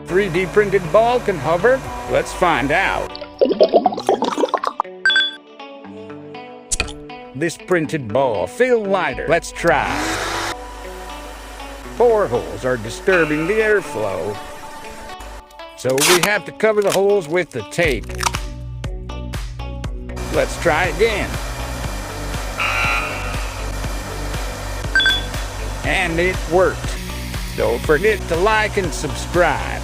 3D printed ball can hover? Let's find out. This printed ball feels lighter. Let's try. Pore holes are disturbing the airflow, so we have to cover the holes with the tape. Let's try again. And it worked. Don't forget to like and subscribe.